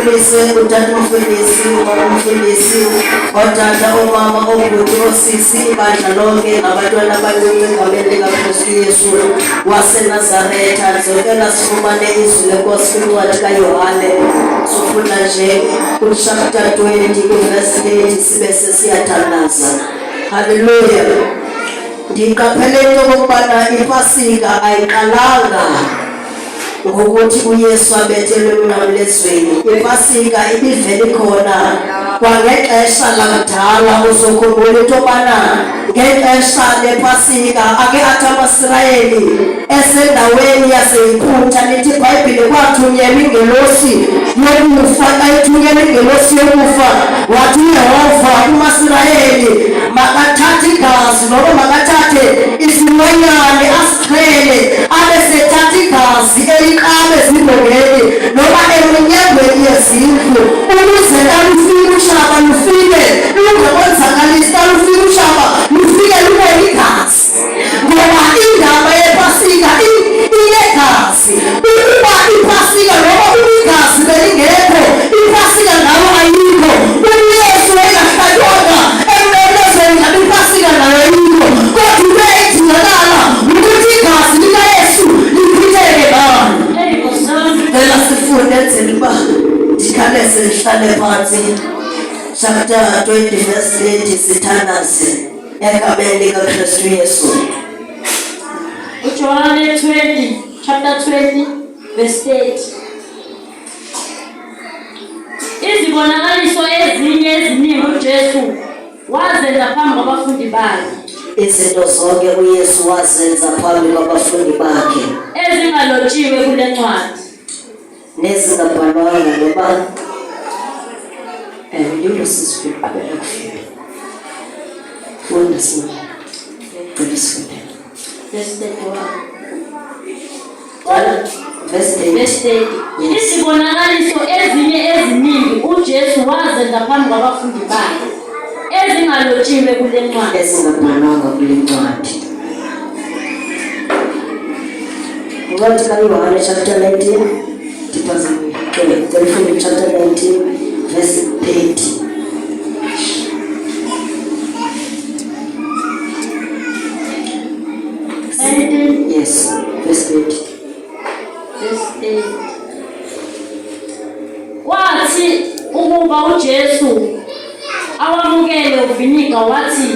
umfundisi, utata umfundisi, umama umfundisi, otata, umama, obhuti, osisi, ibandla lonke abantwana abancinci egameni likaKristu Yesu waseNazaretha. Ndizokela sifumane izwi lenkosi kwincwadi kaYohane. Sifunda nje kuchapter 20 verse 8 sibe sesiyathandaza. Haleluya. Ndiqaphele into okubana iPasika ayiqalanga ngokuthi uYesu abethelwe emnqamlezweni. iPasika ibivele khona kwangexesha lakudala. Uzokhumbula into yobana ngexesha lePasika ake athi amaSirayeli esendaweni yaseYiphutha, lithi iBhayibhile kwathunyelwa ingelosi yokufa. Ayithunyelwa ingelosi yokufa, wathi uYehova kumaSirayeli makathathe igazi noma makathathe isilwanyane asiqhele, abe sethatha igazi eliqabe ezindongeni noma eminyangweni yezindlu, ukuze alufike ushaba lufike lungakwenzakalisa, alufike ushaba lufike lube igazi. Ngoba indaba yePasika inegazi. Ukuba iPasika noma igazi belingekho, iPasika nayo ayikho. uYesu engahlatywayo emnqamlezweni ngabe iPasika nayo ayikho. Kodwa edingakala ukuthi igazi likaYesu lichitheke ngalo. Ngicela sifunde enzeni uba ndikhaleze ndihlale phansi. Chapter 20 verse 8 sithandaze egameni likaKristu Yesu. John 20, chapter 20, verse 8. Izibonakaliso ezinye eziningi uJesu wazenza phambi kwabafundi bakhe. Izinto zonke uYesu wazenza phambi kwabafundi bakhe, ezingalotshiwe kule ncwadi nezingabhalwanga noba yilo sisiqhubeka kufika. Funda sona. verse 31. Verse 8. Izibonakaliso ezinye eziningi uJesu wazenza phambi kwabafundi bakhe, ezingalotshiwe kule ncwadi. Ezingabhalwanga kule ncwadi. What Yohane chapter 19, chapter 19, verse 30. Yes, verse 8. Verse 8. Wathi ukuba uJesu awamukele uvinika, wathi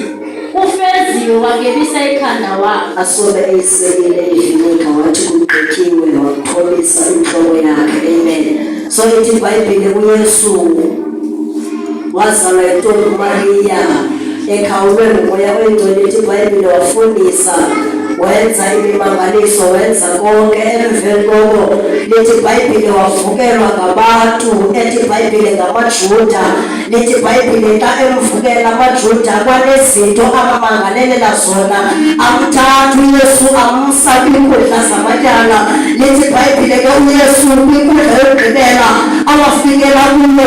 ufeziwe, wagebisa ikhanda wakhe. Asobe eyisekile ivinika, wathi kugqityiwe, wathobisa intloko yakhe. Amen. So ithi iBhayibhile uYesu wazalwa yintombi uMariya ekhawulwe ngumoya oyingcwele. Ithi iBhayibhile wafundisa, wenza imimangaliso, wenza konke. Emveni koko lithi iBhayibhile wavukelwa ngabantu. Ethi iBhayibhile ngamaJuda. Lithi iBhayibhile xa emvukela amaJuda kwanezinto amamangalelela zona, amthatha uYesu amsa kwinkundla zamatyala. Lithi iBhayibhile ke uYesu kwinkundla yokugqibela awafikela kuyo